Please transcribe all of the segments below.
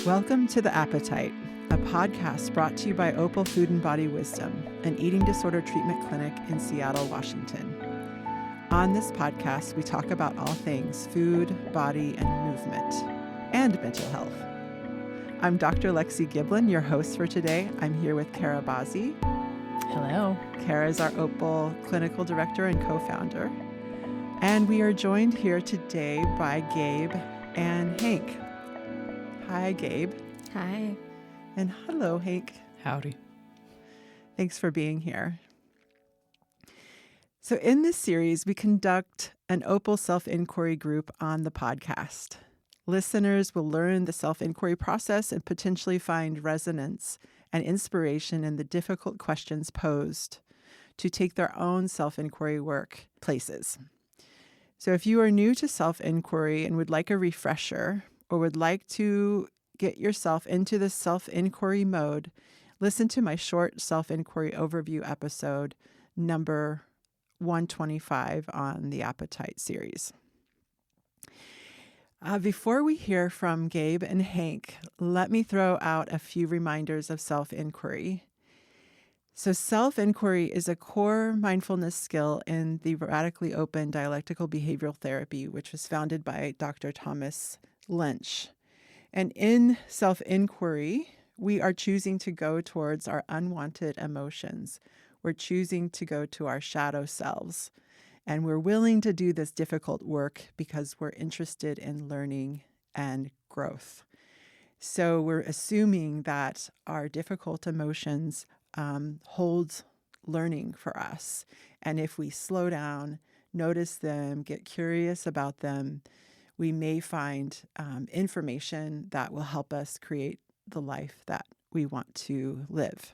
Welcome to The Appetite, a podcast brought to you by Opal Food and Body Wisdom, an eating disorder treatment clinic in Seattle, Washington. On this podcast, we talk about all things food, body, and movement, and mental health. I'm Dr. Lexi Giblin, your host for today. I'm here with Kara Bazzi. Hello. Kara is our Opal clinical director and co-founder. And we are joined here today by Gabe and Hank. Hi, Gabe. Hi. And hello, Hank. Howdy. Thanks for being here. So in this series, we conduct an Opal self-inquiry group on the podcast. Listeners will learn the self-inquiry process and potentially find resonance and inspiration in the difficult questions posed to take their own self-inquiry work places. So if you are new to self-inquiry and would like a refresher, or would like to get yourself into the self-inquiry mode, listen to my short self-inquiry overview episode, number 125 on the Appetite series. Before we hear from Gabe and Hank, let me throw out a few reminders of self-inquiry. So self-inquiry is a core mindfulness skill in the radically open dialectical behavioral therapy, which was founded by Dr. Thomas Lynch. And in self-inquiry, we are choosing to go towards our unwanted emotions. We're choosing to go to our shadow selves. And we're willing to do this difficult work because we're interested in learning and growth. So we're assuming that our difficult emotions hold learning for us. And if we slow down, notice them, get curious about them, we may find information that will help us create the life that we want to live.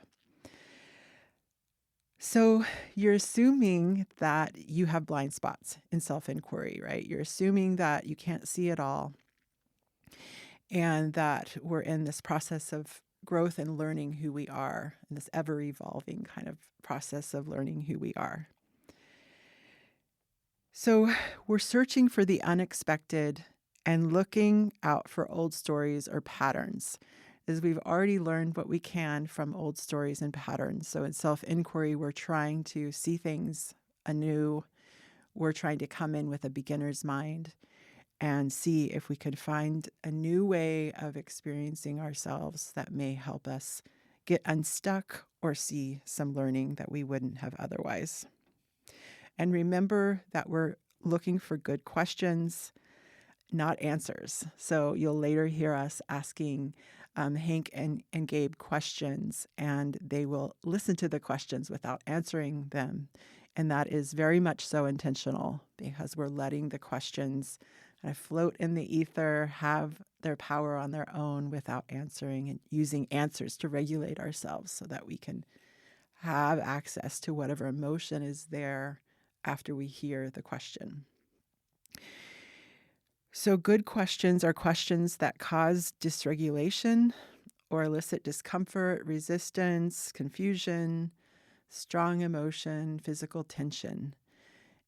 So you're assuming that you have blind spots in self-inquiry, right? You're assuming that you can't see it all and that we're in this process of growth and learning who we are, in this ever-evolving kind of process of learning who we are. So we're searching for the unexpected and looking out for old stories or patterns, as we've already learned what we can from old stories and patterns. So in self-inquiry, we're trying to see things anew. We're trying to come in with a beginner's mind and see if we could find a new way of experiencing ourselves that may help us get unstuck or see some learning that we wouldn't have otherwise. And remember that we're looking for good questions, not answers. So you'll later hear us asking Hank and Gabe questions, and they will listen to the questions without answering them. And that is very much so intentional because we're letting the questions kind of float in the ether, have their power on their own without answering, and using answers to regulate ourselves so that we can have access to whatever emotion is there after we hear the question. So good questions are questions that cause dysregulation or elicit discomfort, resistance, confusion, strong emotion, physical tension.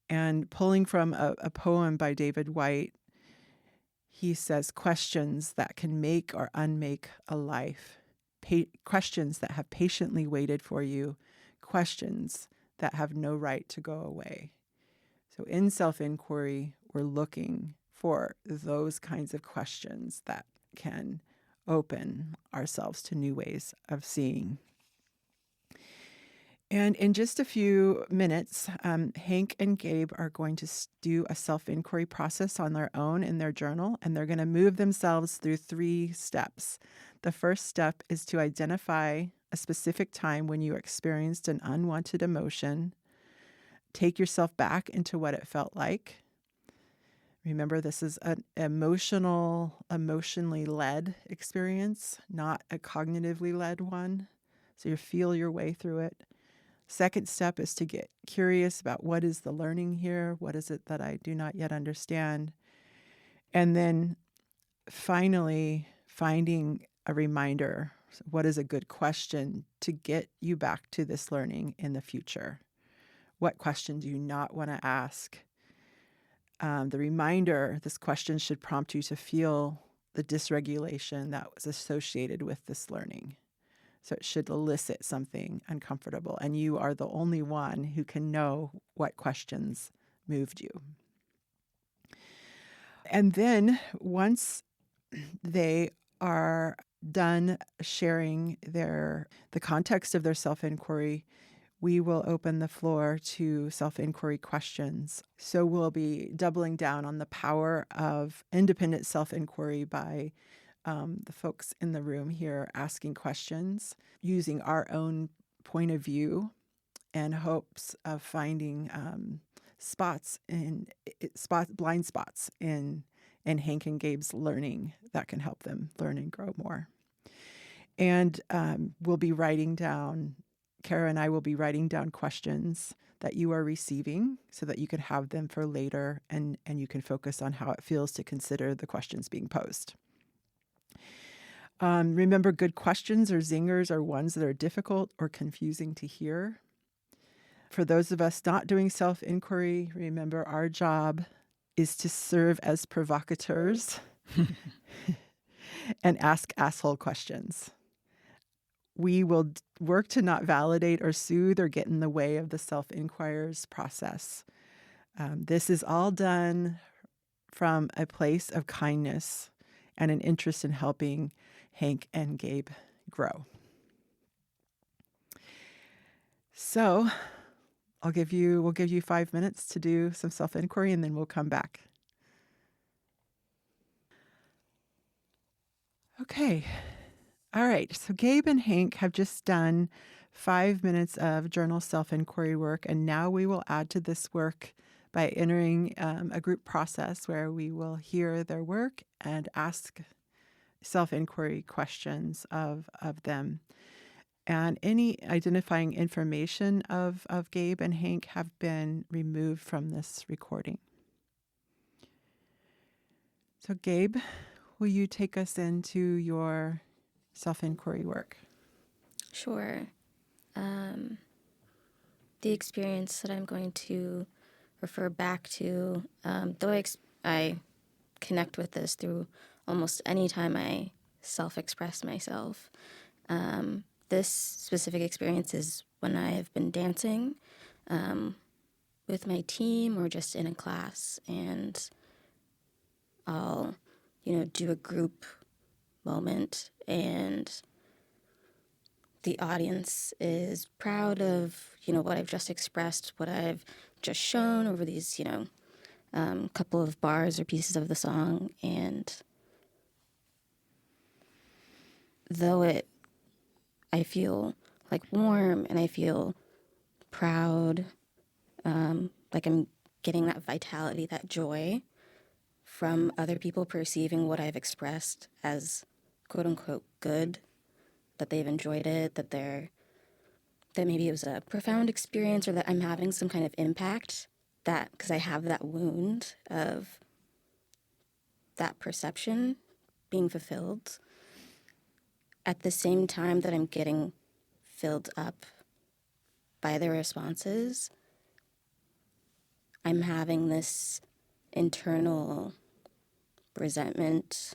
And pulling from a poem by David White, he says, questions that can make or unmake a life, questions that have patiently waited for you, questions that have no right to go away. So in self-inquiry, we're looking for those kinds of questions that can open ourselves to new ways of seeing. And in just a few minutes, Hank and Gabe are going to do a self-inquiry process on their own in their journal, and they're going to move themselves through 3 steps. The first step is to identify a specific time when you experienced an unwanted emotion. Take yourself back into what it felt like. Remember, this is an emotionally led experience, not a cognitively led one. So you feel your way through it. Second step is to get curious about what is the learning here? What is it that I do not yet understand? And then finally, finding a reminder. What is a good question to get you back to this learning in the future? What question do you not want to ask? The reminder, this question should prompt you to feel the dysregulation that was associated with this learning. So it should elicit something uncomfortable, and you are the only one who can know what questions moved you. And then once they are done sharing the context of their self-inquiry, we will open the floor to self-inquiry questions. So we'll be doubling down on the power of independent self-inquiry by the folks in the room here asking questions, using our own point of view and hopes of finding blind spots in Hank and Gabe's learning that can help them learn and grow more. And we'll be writing down, Kara and I will be writing down questions that you are receiving so that you can have them for later, and you can focus on how it feels to consider the questions being posed. Remember, good questions or zingers are ones that are difficult or confusing to hear. For those of us not doing self-inquiry, remember our job is to serve as provocateurs and ask asshole questions. We will work to not validate or soothe or get in the way of the self-inquirer's process. This is all done from a place of kindness and an interest in helping Hank and Gabe grow. So we'll give you 5 minutes to do some self-inquiry, and then we'll come back. Okay. All right. So Gabe and Hank have just done 5 minutes of journal self-inquiry work, and now we will add to this work by entering a group process where we will hear their work and ask self-inquiry questions of them. And any identifying information of Gabe and Hank have been removed from this recording. So Gabe, will you take us into your self-inquiry work? Sure. The experience that I'm going to refer back to, though I connect with this through almost any time I self-express myself. This specific experience is when I have been dancing with my team or just in a class, and I'll, do a group moment, and the audience is proud of, what I've just expressed, what I've just shown over these, couple of bars or pieces of the song. And though I feel like warm and I feel proud, like I'm getting that vitality, that joy from other people perceiving what I've expressed as quote unquote good, that they've enjoyed it, that maybe it was a profound experience, or that I'm having some kind of impact, that because I have that wound of that perception being fulfilled at the same time that I'm getting filled up by their responses. I'm having this internal resentment,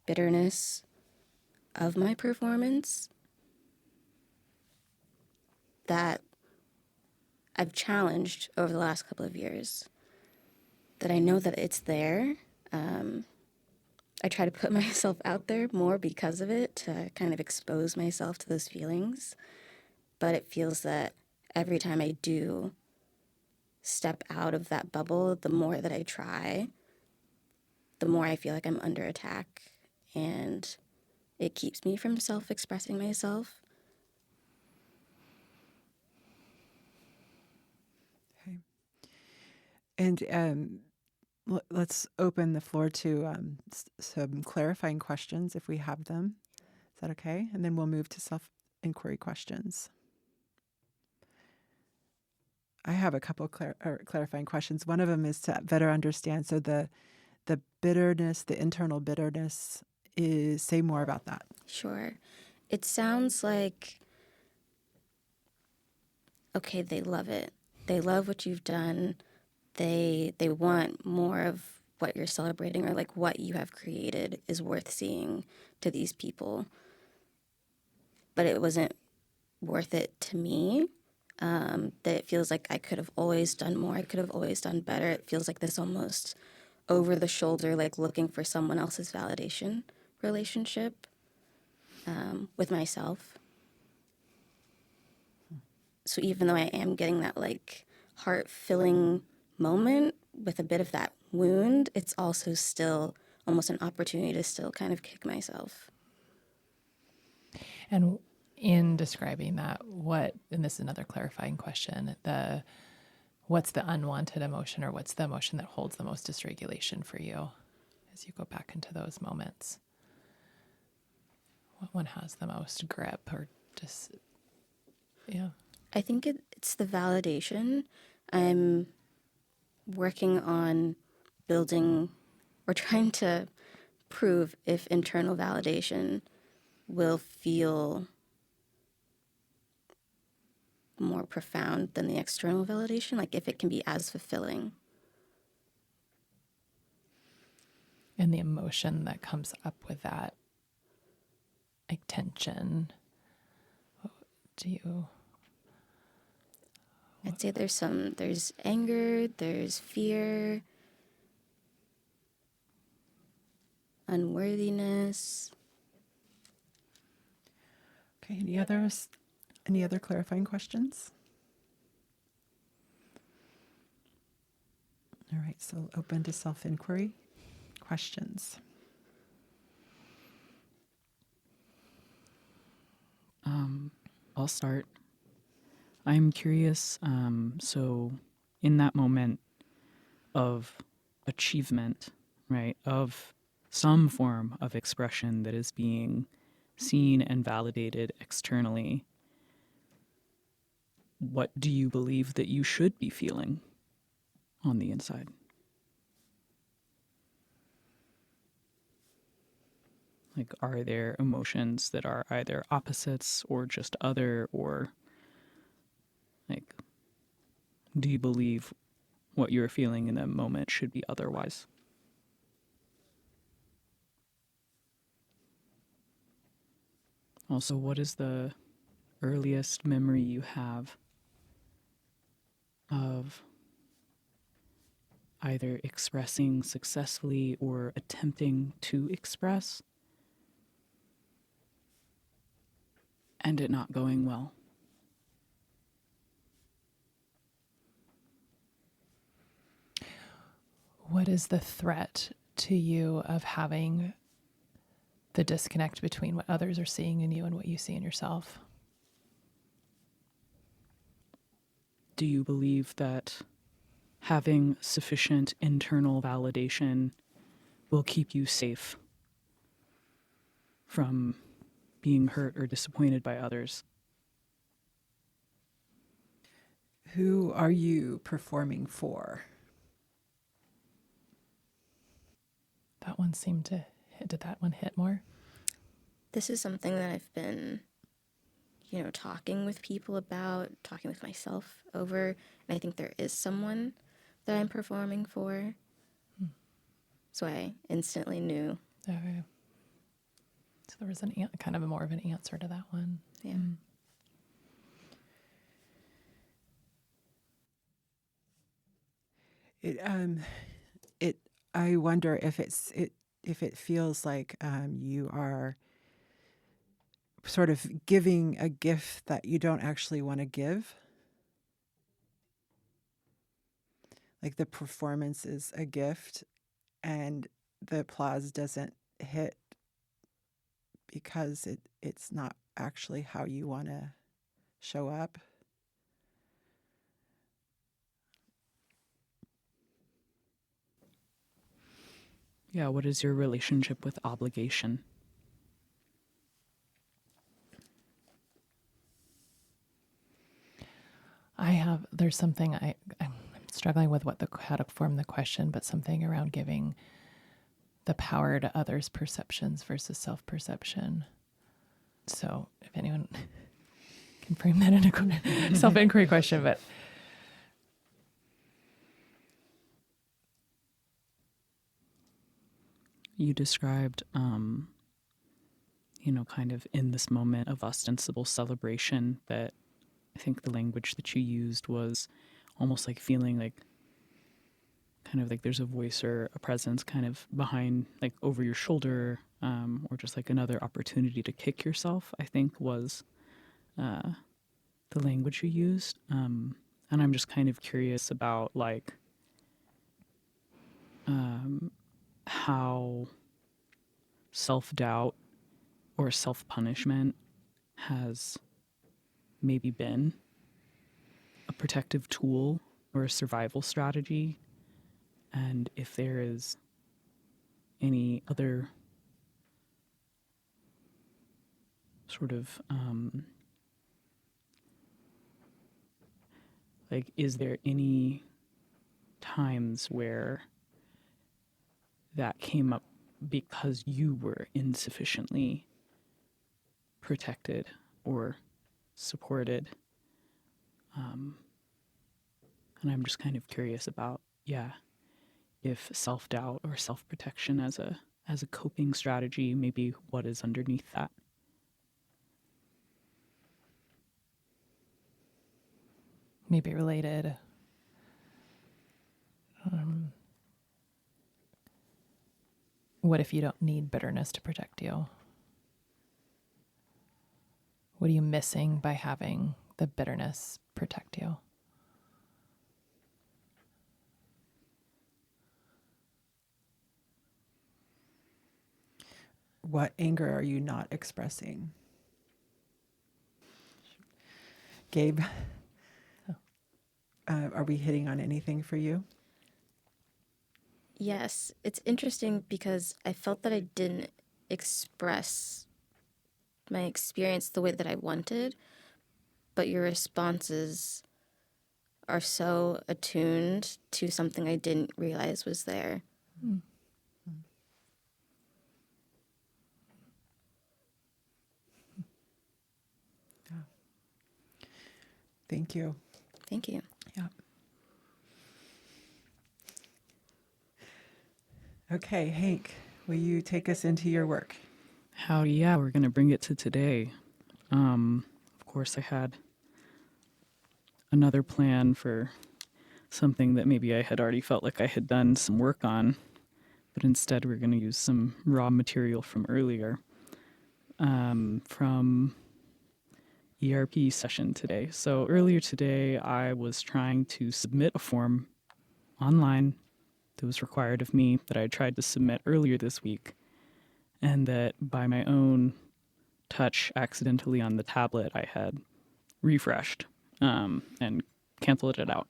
bitterness of my performance that I've challenged over the last couple of years, that I know that it's there. I try to put myself out there more because of it, to kind of expose myself to those feelings. But it feels that every time I do step out of that bubble, the more that I try, the more I feel like I'm under attack, and it keeps me from self-expressing myself. Okay. And let's open the floor to some clarifying questions if we have them. Is that okay? And then we'll move to self-inquiry questions. I have a couple clarifying questions. One of them is to better understand. So the bitterness, the internal bitterness, say more about that. Sure. It sounds like, okay, they love it. They love what you've done. They want more of what you're celebrating or like what you have created is worth seeing to these people. But it wasn't worth it to me. That it feels like I could have always done more. I could have always done better. It feels like this almost over the shoulder, like looking for someone else's validation relationship with myself. So even though I am getting that like heart-filling moment with a bit of that wound, it's also still almost an opportunity to still kind of kick myself. And in describing that, and this is another clarifying question, what's the unwanted emotion, or what's the emotion that holds the most dysregulation for you as you go back into those moments? What one has the most grip or just, yeah. I think it's the validation. I'm working on building or trying to prove if internal validation will feel more profound than the external validation, like if it can be as fulfilling. And the emotion that comes up with that, like tension, I'd say there's anger, there's fear, unworthiness. Okay, any other clarifying questions? All right, so open to self-inquiry. Questions? I'll start. I'm curious, so in that moment of achievement, right, of some form of expression that is being seen and validated externally, what do you believe that you should be feeling on the inside? Like, are there emotions that are either opposites or just other, or like, do you believe what you're feeling in that moment should be otherwise? Also, what is the earliest memory you have of either expressing successfully or attempting to express and it not going well? What is the threat to you of having the disconnect between what others are seeing in you and what you see in yourself? Do you believe that having sufficient internal validation will keep you safe from being hurt or disappointed by others? Who are you performing for? That one seemed to hit. Did that one hit more? This is something that I've been, talking with people about, talking with myself over, and I think there is someone that I'm performing for. So I instantly knew. Okay. So there was kind of more of an answer to that one. Yeah. I wonder if it feels like you are sort of giving a gift that you don't actually want to give. Like the performance is a gift and the applause doesn't hit because it's not actually how you want to show up. Yeah, what is your relationship with obligation? There's something I'm struggling with how to form the question, but something around giving the power to others' perceptions versus self-perception. So if anyone can frame that in a self-inquiry question, but... you described, kind of in this moment of ostensible celebration, that I think the language that you used was almost like feeling like kind of like there's a voice or a presence kind of behind, like over your shoulder, or just like another opportunity to kick yourself, I think was the language you used. And I'm just kind of curious about like how self-doubt or self-punishment has maybe been a protective tool or a survival strategy, and if there is any other sort of like, is there any times where that came up because you were insufficiently protected or supported? And I'm just kind of curious about, if self-doubt or self-protection as a coping strategy, maybe what is underneath that. Maybe related. What if you don't need bitterness to protect you? What are you missing by having the bitterness protect you? What anger are you not expressing? Gabe, are we hitting on anything for you? Yes, it's interesting because I felt that I didn't express my experience the way that I wanted, but your responses are so attuned to something I didn't realize was there. Mm. Thank you. Thank you. Yeah. Okay, Hank, will you take us into your work? Howdy, yeah, we're going to bring it to today. Of course, I had another plan for something that maybe I had already felt like I had done some work on, but instead we're going to use some raw material from earlier, from ERP session today. So earlier today, I was trying to submit a form online that was required of me that I tried to submit earlier this week, and that by my own touch accidentally on the tablet I had refreshed and canceled it out.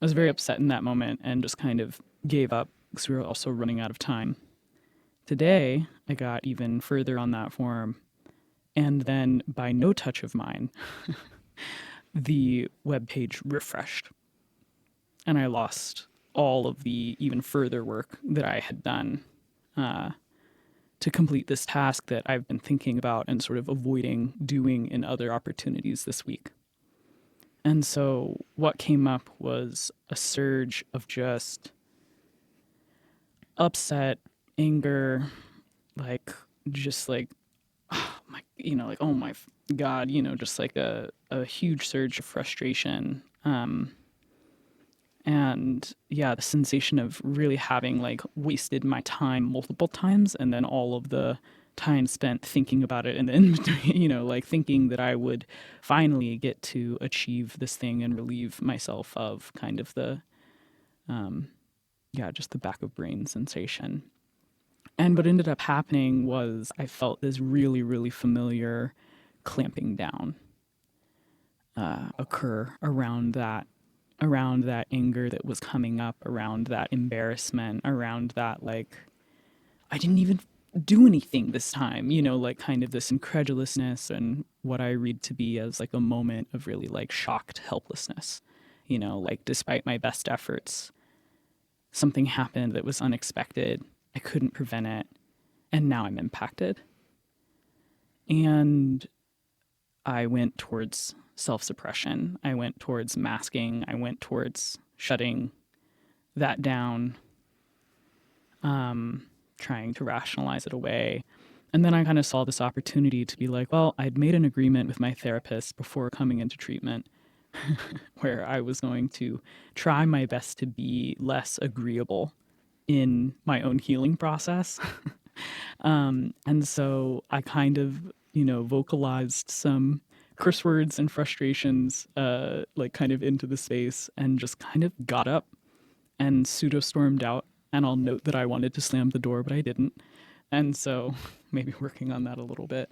I was very upset in that moment and just kind of gave up because we were also running out of time. Today, I got even further on that form, and then by no touch of mine, the web page refreshed, and I lost all of the even further work that I had done to complete this task that I've been thinking about and sort of avoiding doing in other opportunities this week. And so what came up was a surge of just upset, anger, oh my God, just like a huge surge of frustration. And yeah, the sensation of really having like wasted my time multiple times, and then all of the time spent thinking about it, and then like thinking that I would finally get to achieve this thing and relieve myself of kind of the just the back of brain sensation. And what ended up happening was I felt this really, really familiar clamping down occur around that anger that was coming up, around that embarrassment, around that, like, I didn't even do anything this time, like kind of this incredulousness and what I read to be as like a moment of really like shocked helplessness. Like despite my best efforts, something happened that was unexpected. I couldn't prevent it. And now I'm impacted. And I went towards self-suppression. I went towards masking. I went towards shutting that down. trying to rationalize it away. And then I kind of saw this opportunity to be like, well, I'd made an agreement with my therapist before coming into treatment where I was going to try my best to be less agreeable in my own healing process. And so I kind of, vocalized some curse words and frustrations, like kind of into the space, and just kind of got up and pseudo stormed out. And I'll note that I wanted to slam the door, but I didn't. And so maybe working on that a little bit.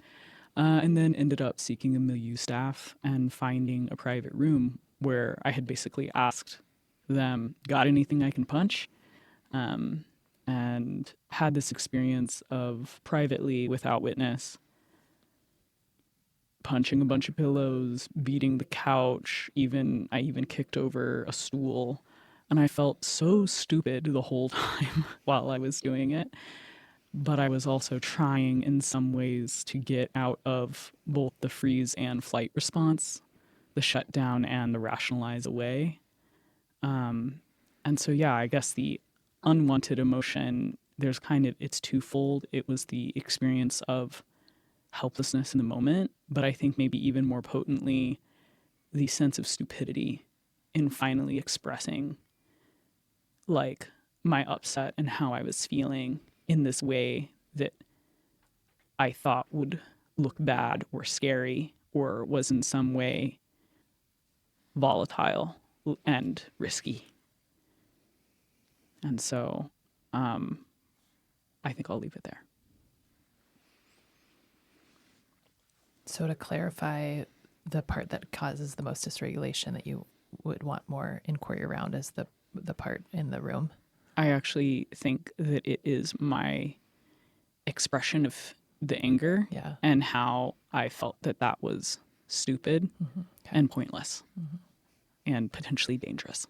And then ended up seeking a milieu staff and finding a private room where I had basically asked them, got anything I can punch? And had this experience of privately, without witness, punching a bunch of pillows, beating the couch, I even kicked over a stool. And I felt so stupid the whole time while I was doing it. But I was also trying in some ways to get out of both the freeze and flight response, the shutdown and the rationalize away. And so, yeah, I guess the unwanted emotion, it's twofold. It was the experience of helplessness in the moment, but I think maybe even more potently, the sense of stupidity in finally expressing like my upset and how I was feeling in this way that I thought would look bad or scary or was in some way volatile and risky. And so I think I'll leave it there. So to clarify, the part that causes the most dysregulation that you would want more inquiry around is the part in the room. I actually think that it is my expression of the anger and how I felt that was stupid and pointless and potentially dangerous.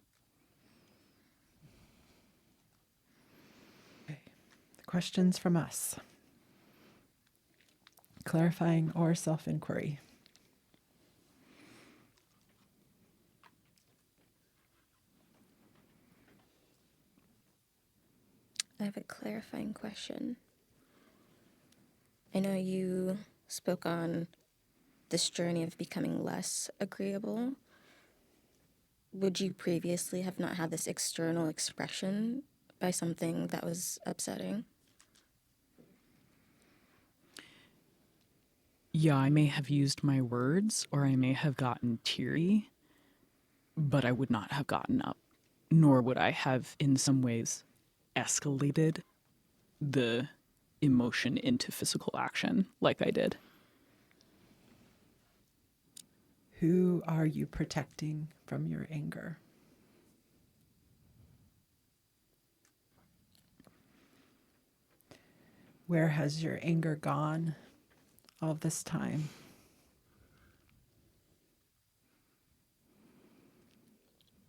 Okay. Questions from us. Clarifying or self-inquiry. I have a clarifying question. I know you spoke on this journey of becoming less agreeable. Would you previously have not had this external expression by something that was upsetting? Yeah, I may have used my words or I may have gotten teary, but I would not have gotten up, nor would I have in some ways escalated the emotion into physical action like I did. Who are you protecting from your anger? Where has your anger gone all this time?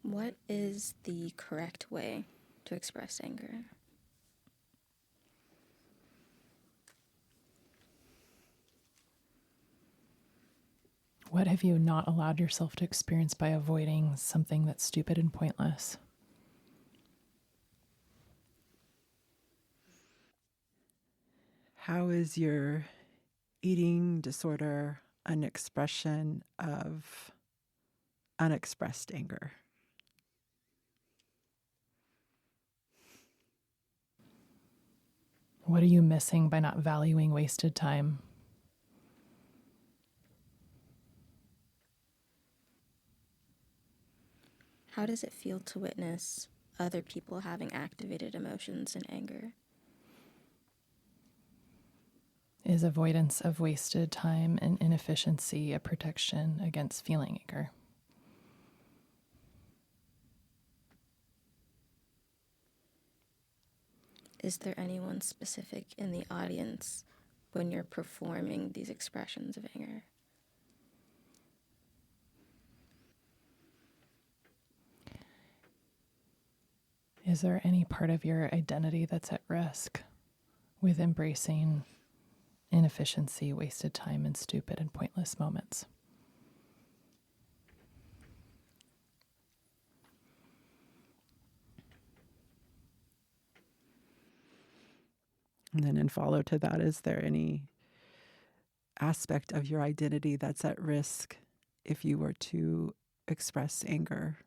What is the correct way to express anger? What have you not allowed yourself to experience by avoiding something that's stupid and pointless? How is your eating disorder an expression of unexpressed anger? What are you missing by not valuing wasted time? How does it feel to witness other people having activated emotions and anger? Is avoidance of wasted time and inefficiency a protection against feeling anger? Is there anyone specific in the audience when you're performing these expressions of anger? Is there any part of your identity that's at risk with embracing inefficiency, wasted time, and stupid and pointless moments? And then in follow to that, is there any aspect of your identity that's at risk if you were to express anger?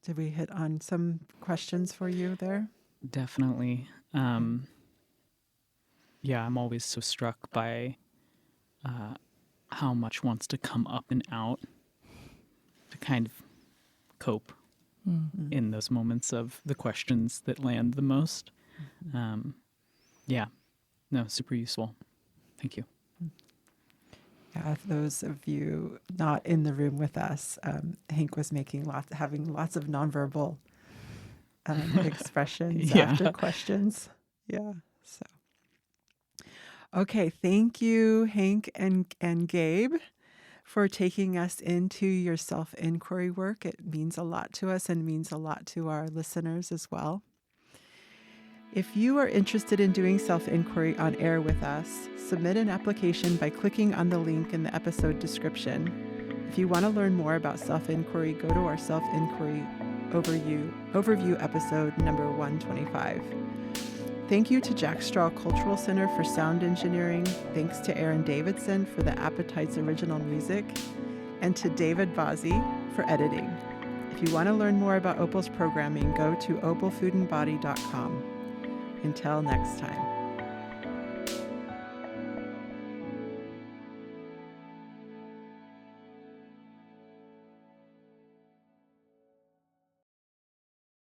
Did we hit on some questions for you there? Definitely. Yeah, I'm always so struck by how much wants to come up and out to kind of cope in those moments of the questions that land the most. Yeah, no, super useful. Thank you. Yeah, for those of you not in the room with us, Hank was having lots of nonverbal expressions Yeah. after questions. Yeah. So, okay. Thank you, Hank and Gabe, for taking us into your self-inquiry work. It means a lot to us and means a lot to our listeners as well. If you are interested in doing self-inquiry on air with us, submit an application by clicking on the link in the episode description. If you want to learn more about self-inquiry, go to our self-inquiry overview episode number 125. Thank you to Jack Straw Cultural Center for sound engineering. Thanks to Aaron Davidson for the Appetites original music, and to David Bazzi for editing. If you want to learn more about Opal's programming, go to opalfoodandbody.com. Until next time.